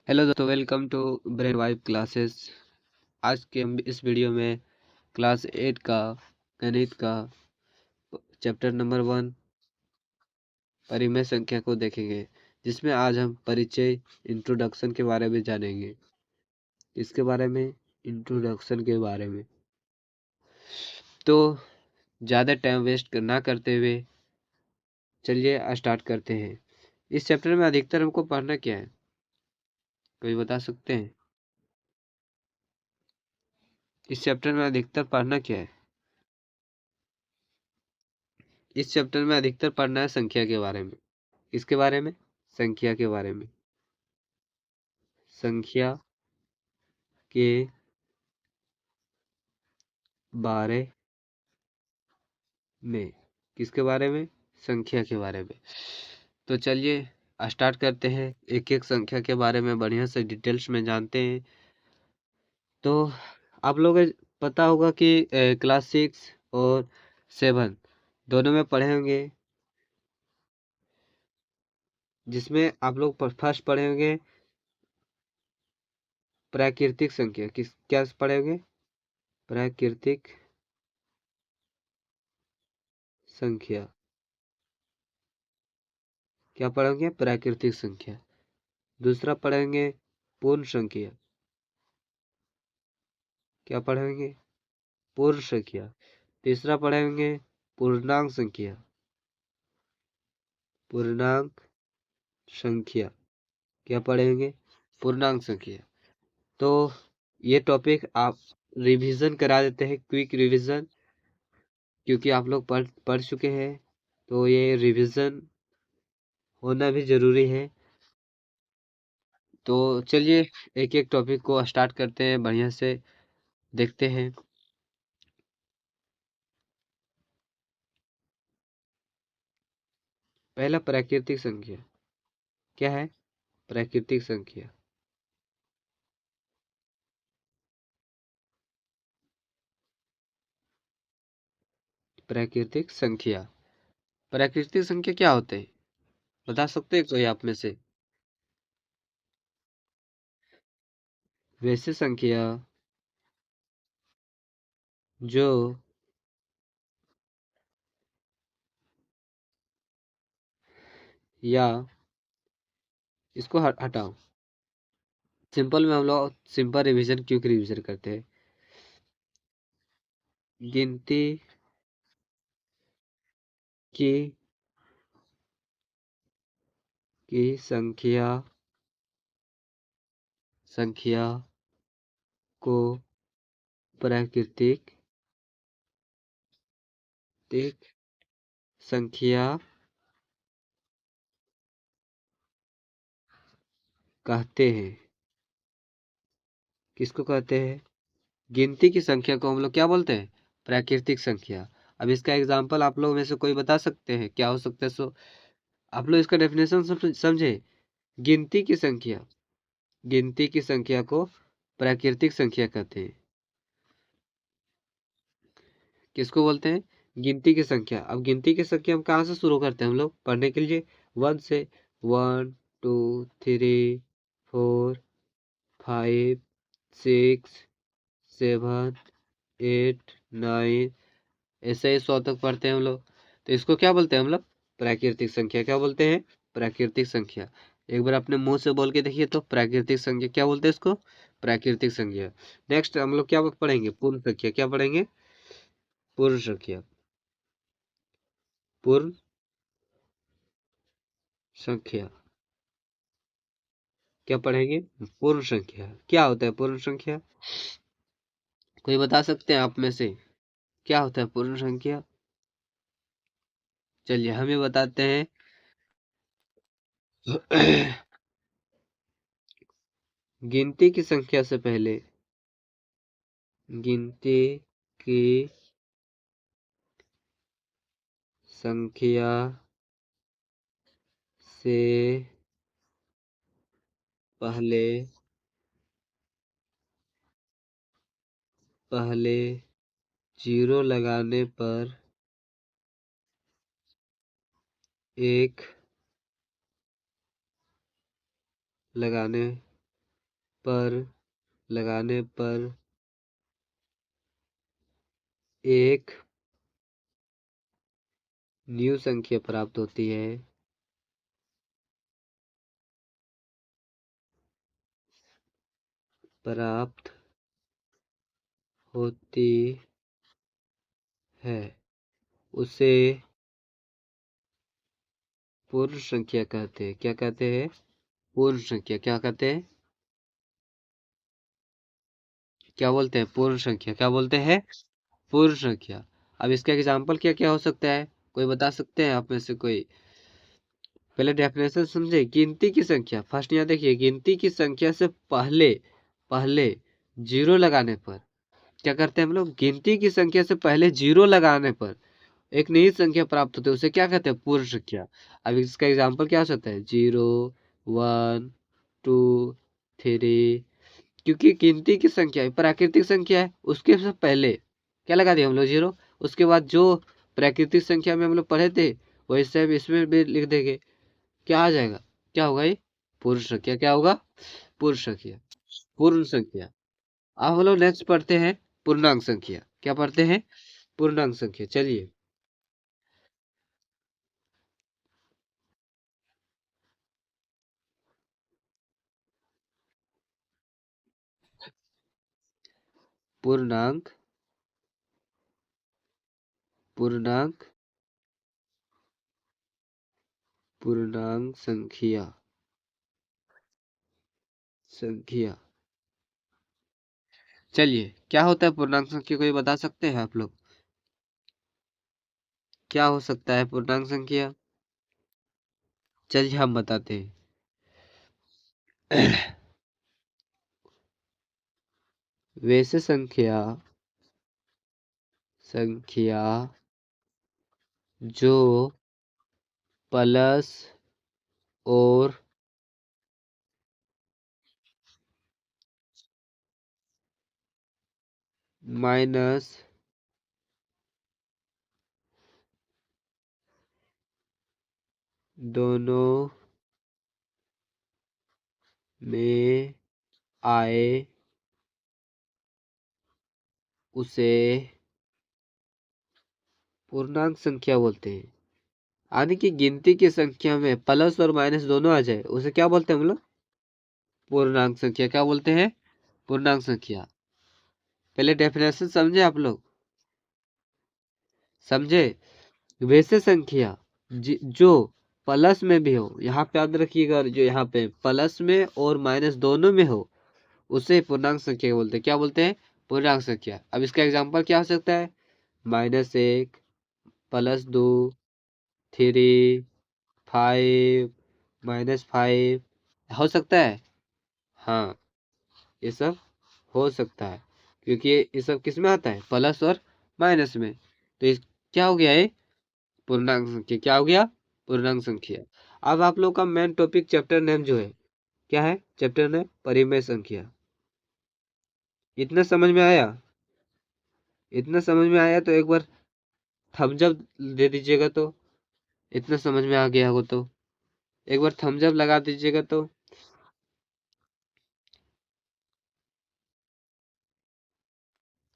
Hello दोस्तों, welcome to brain vibe classes. आज के हम इस वीडियो में क्लास 8 का गणित का चैप्टर नंबर 1 परिमेय संख्या को देखेंगे, जिसमें आज हम परिचय इंट्रोडक्शन के बारे में जानेंगे। इसके बारे में इंट्रोडक्शन के बारे में तो ज़्यादा टाइम वेस्ट ना करते हुए चलिए स्टार्ट करते हैं। इस चैप्टर में अधिकतर हमको पढ़ना क्या है, कोई बता सकते हैं? इस चैप्टर में अधिकतर पढ़ना क्या है? इस चैप्टर में अधिकतर पढ़ना है संख्या के बारे में। किसके बारे में? संख्या के बारे में। संख्या के बारे में। किसके बारे में? संख्या के बारे में। तो चलिए स्टार्ट करते हैं, एक एक संख्या के बारे में बढ़िया से डिटेल्स में जानते हैं। तो आप लोग पता होगा कि क्लास 6 और 7 दोनों में पढ़े होंगे, जिसमें आप लोग फर्स्ट पढ़े होंगे प्राकृतिक संख्या। क्या पढ़े होंगे? प्राकृतिक संख्या। क्या पढ़ेंगे? प्राकृतिक संख्या। दूसरा पढ़ेंगे पूर्ण संख्या। क्या पढ़ेंगे? पूर्ण संख्या। तीसरा पढ़ेंगे पूर्णांक संख्या। पूर्णांक संख्या। क्या पढ़ेंगे? पूर्णांक संख्या। तो ये टॉपिक आप रिवीजन करा देते हैं, क्विक रिवीजन, क्योंकि आप लोग पढ़ चुके हैं, तो ये रिवीजन होना भी जरूरी है। तो चलिए एक एक टॉपिक को स्टार्ट करते हैं, बढ़िया से देखते हैं। पहला प्राकृतिक संख्या। क्या है प्राकृतिक संख्या? प्राकृतिक संख्या। प्राकृतिक संख्या क्या होते हैं, बता सकते हैं कोई आप में से? वैसे संख्या जो या इसको हटाओ। सिंपल में हम लोग सिंपल रिवीजन क्यों रिवीजन करते हैं? गिनती की संख्या को प्राकृतिक संख्या कहते हैं। किसको कहते हैं? गिनती की संख्या को हम लोग क्या बोलते हैं? प्राकृतिक संख्या। अब इसका एग्जांपल आप लोग में से कोई बता सकते हैं, क्या हो सकता है? सो आप लोग इसका डेफिनेशन समझे। गिनती की संख्या, गिनती की संख्या को प्राकृतिक संख्या कहते हैं। किसको बोलते हैं? गिनती की संख्या। अब गिनती की संख्या हम कहाँ से शुरू करते हैं हम लोग पढ़ने के लिए? 1 से। 1 2 3 4 5 6 7 8 9, ऐसे ही 100 तक पढ़ते हैं हम लोग। तो इसको क्या बोलते हैं हम लोग? प्राकृतिक संख्या। क्या बोलते हैं? प्राकृतिक संख्या। एक बार अपने मुंह से बोल के देखिए तो, प्राकृतिक संख्या क्या बोलते हैं इसको? प्राकृतिक संख्या। नेक्स्ट हम लोग क्या पढ़ेंगे? पूर्ण संख्या। क्या पढ़ेंगे? पूर्ण संख्या। पूर्ण संख्या। क्या पढ़ेंगे? पूर्ण संख्या। क्या होता है पूर्ण संख्या? कोई बता सकते हैं आप में से? क्या होता है पूर्ण संख्या? चलिए हमें बताते हैं। गिनती की संख्या से पहले, गिनती की संख्या से पहले जीरो लगाने पर एक लगाने पर लगाने पर एक न्यू संख्या प्राप्त होती है। प्राप्त होती है उसे पूर्ण संख्या कहते हैं। क्या कहते हैं? पूर्ण संख्या। क्या कहते हैं? क्या बोलते हैं? पूर्ण संख्या। क्या बोलते हैं? पूर्ण संख्या। अब इसका एग्जाम्पल क्या क्या हो सकता है? कोई बता सकते हैं आप में से कोई? पहले डेफिनेशन समझे। गिनती की संख्या, फर्स्ट यहाँ देखिए, गिनती की संख्या से पहले पहले जीरो लगाने पर क्या करते हैं हम लोग? गिनती की संख्या से पहले जीरो लगाने पर एक नई संख्या प्राप्त होती है, उसे क्या कहते हैं? पूर्ण संख्या। अब इसका एग्जाम्पल क्या हो सकता है? 0, 1, 2, 3। क्योंकि गिनती की संख्या है, प्राकृतिक संख्या है, उसके से पहले क्या लगा दिया हम लोग? जीरो। उसके बाद जो प्राकृतिक संख्या में हम लोग पढ़े थे वही सेम इसमें भी लिख देंगे। क्या आ जाएगा? क्या होगा ये? पूर्ण संख्या। क्या होगा? पूर्ण संख्या। पूर्ण संख्या। अब हम लोग नेक्स्ट पढ़ते हैं पूर्णांक संख्या। क्या पढ़ते हैं? पूर्णांक संख्या। चलिए। पूर्णांक पूर्णांक पूर्णांक संख्या संख्या। चलिए, क्या होता है पूर्णांक संख्या? कोई बता सकते हैं आप लोग? क्या हो सकता है पूर्णांक संख्या? चलिए हम बताते हैं। वैसे संख्या संख्या जो प्लस और माइनस दोनों में आए उसे पूर्णांक संख्या बोलते हैं। यानी कि गिनती की संख्या में प्लस और माइनस दोनों आ जाए उसे क्या बोलते हैं हम लोग? पूर्णांक संख्या। क्या बोलते हैं? पूर्णांक संख्या। पहले डेफिनेशन समझे आप लोग? समझे? वैसे संख्या जो प्लस में भी हो, यहाँ पे याद रखिएगा, जो यहाँ पे प्लस में और माइनस दोनों में हो उसे पूर्णांक संख्या बोलते हैं। क्या बोलते हैं? पूर्णांक संख्या। अब इसका एग्जांपल क्या हो सकता है? -1, +2, 3, 5, -5 हो सकता है। हाँ, ये सब हो सकता है क्योंकि ये सब किस में आता है? प्लस और माइनस में। तो इस क्या हो गया ये? पूर्णांक संख्या। क्या हो गया? पूर्णांक संख्या। अब आप लोग का मेन टॉपिक चैप्टर नेम जो है क्या है? चैप्टर नेम परिमेय संख्या। इतना समझ में आया? इतना समझ में आया तो एक बार थम्स अप दे दीजिएगा। तो इतना समझ में आ गया हो तो एक बार थम्स अप लगा दीजिएगा। तो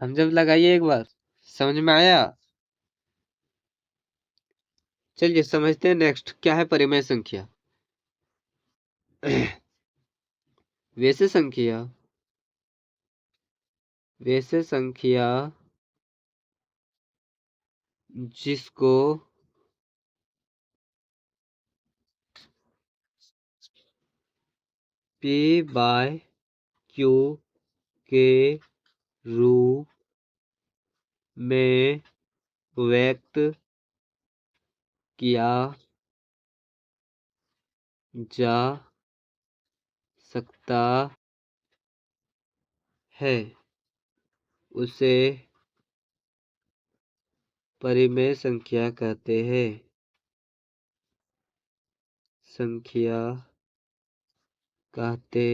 थम्स अप लगाइए एक बार। समझ में आया? चलिए समझते हैं नेक्स्ट क्या है परिमेय संख्या। वैसे संख्या वैसे संख्या जिसको P/Q के रूप में व्यक्त किया जा सकता है उसे परिमेय संख्या कहते हैं। संख्या कहते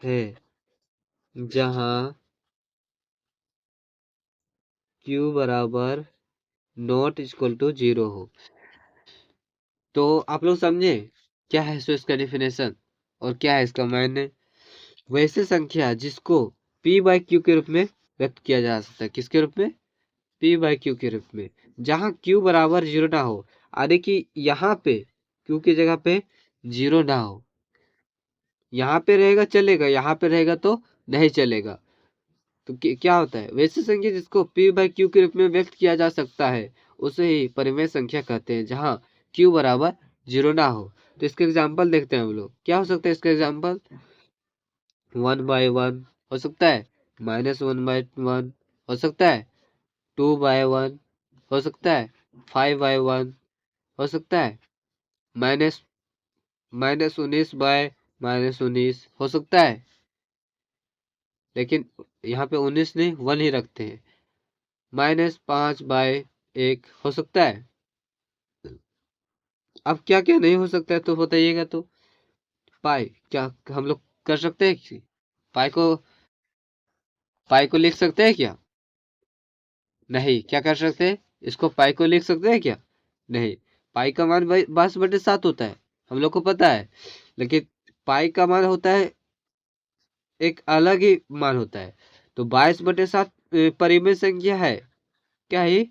हैं जहाँ Q बराबर नॉट इक्वल टू 0 हो। तो आप लोग समझे क्या है इसका डेफिनेशन और क्या है इसका मायने? वैसे संख्या जिसको p बाई क्यू के रूप में व्यक्त किया जा सकता है। किसके रूप में? p बाई क्यू के रूप में, जहां q बराबर 0 ना हो, यानी कि यहाँ पे q की जगह पे 0 ना हो। यहाँ पे रहेगा चलेगा, यहाँ पे रहेगा तो नहीं चलेगा। तो क्या होता है? वैसे संख्या जिसको p बाई क्यू के रूप में व्यक्त किया जा सकता है उसे ही परिमेय संख्या कहते हैं, जहाँ q बराबर 0 ना हो। तो इसके एग्जाम्पल देखते हैं हम लोग। क्या हो सकता है इसका एग्जाम्पल? 1/1 हो सकता है, -1/1 हो सकता है, 2/1 हो सकता है, 5/1 हो सकता है, माइनस -19/-19 हो सकता है। लेकिन यहाँ पे 19 नहीं, 1 ही रखते हैं। -5/1 हो सकता है। अब क्या क्या नहीं हो सकता है तो बताइएगा। तो पाई क्या हम लोग कर सकते हैं? पाई को पाई को लिख सकते हैं क्या? नहीं। क्या कर सकते हैं? इसको पाई को लिख सकते हैं क्या? नहीं। पाई का मान 22/7 होता है, हम लोग को पता है। लेकिन पाई का मान होता है, एक अलग ही मान होता है। तो 22/7 परिमेय संख्या है। क्या है?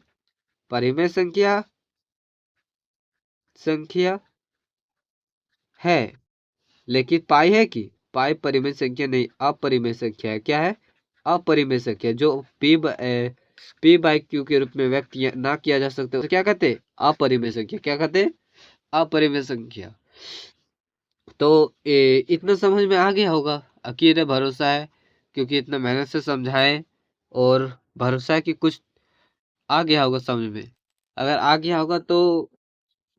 परिमेय संख्या संख्या है। लेकिन पाई है कि पाई परिमेय संख्या नहीं, अपरिमेय संख्या है। क्या है? अपरिमेय संख्या, जो पी बाई क्यू के रूप में व्यक्त ना किया जा सकता, तो क्या कहते हैं? अपरिमेय संख्या। क्या कहते हैं? अपरिमेय संख्या। तो इतना समझ में आ गया होगा, अकीद है, भरोसा है, क्योंकि इतना मेहनत से समझाएं, और भरोसा है कि कुछ आ गया होगा समझ में। अगर आ गया होगा तो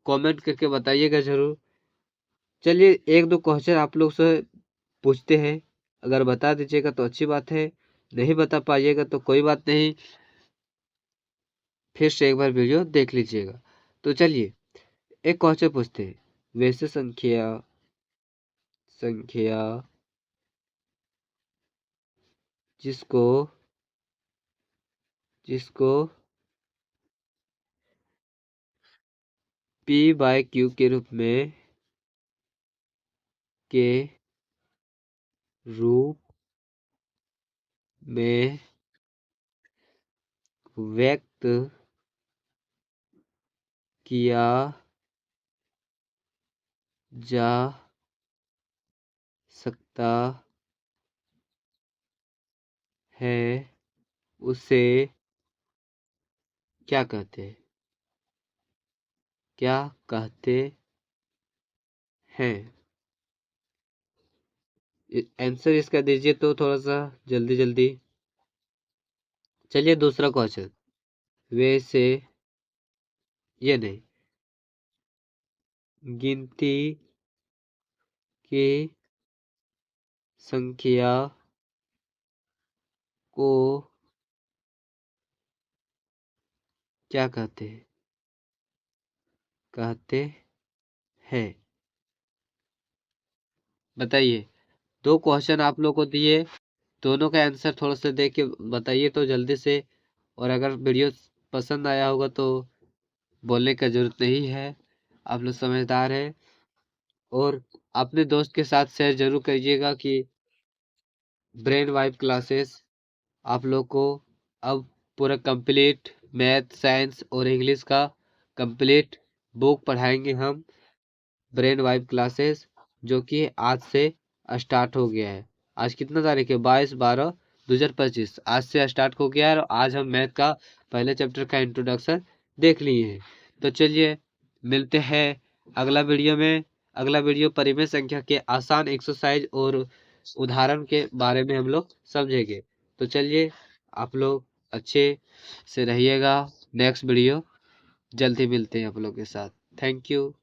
कमेंट करके बताइएगा जरूर। चलिए एक दो क्वेश्चन आप लोग से पूछते हैं, अगर बता दीजिएगा तो अच्छी बात है, नहीं बता पाइएगा तो कोई बात नहीं, फिर से एक बार वीडियो देख लीजिएगा। तो चलिए एक क्वेश्चन पूछते हैं। वैसे संख्या संख्या जिसको जिसको p बाय क्यू के रूप में व्यक्त किया जा सकता है उसे क्या कहते हैं? क्या कहते हैं? आंसर इसका दीजिए तो थोड़ा सा जल्दी जल्दी। चलिए दूसरा क्वेश्चन। वैसे ये नहीं, गिनती की संख्या को क्या कहते हैं? कहते हैं। बताइए। दो क्वेश्चन आप लोग को दिए, दोनों का आंसर थोड़ा सा देख के बताइए तो जल्दी से। और अगर वीडियो पसंद आया होगा तो बोलने का जरूरत नहीं है, आप लोग समझदार हैं। और अपने दोस्त के साथ शेयर जरूर करिएगा कि ब्रेन वाइब क्लासेस आप लोग को अब पूरा कंप्लीट मैथ, साइंस और इंग्लिश का कंप्लीट बुक पढ़ाएंगे हम, ब्रेन वाइब क्लासेस, जो कि आज से स्टार्ट हो गया है। आज कितना तारीख है? 22/12/2025। आज से स्टार्ट हो गया है, और आज हम मैथ का पहले चैप्टर का इंट्रोडक्शन देख लिए हैं। तो चलिए मिलते हैं अगला वीडियो में। अगला वीडियो परिमेय संख्या के आसान एक्सरसाइज और उदाहरण के बारे में हम लोग समझेंगे। तो चलिए आप लोग अच्छे से रहिएगा। नेक्स्ट वीडियो जल्दी मिलते हैं आप लोग के साथ। Thank you.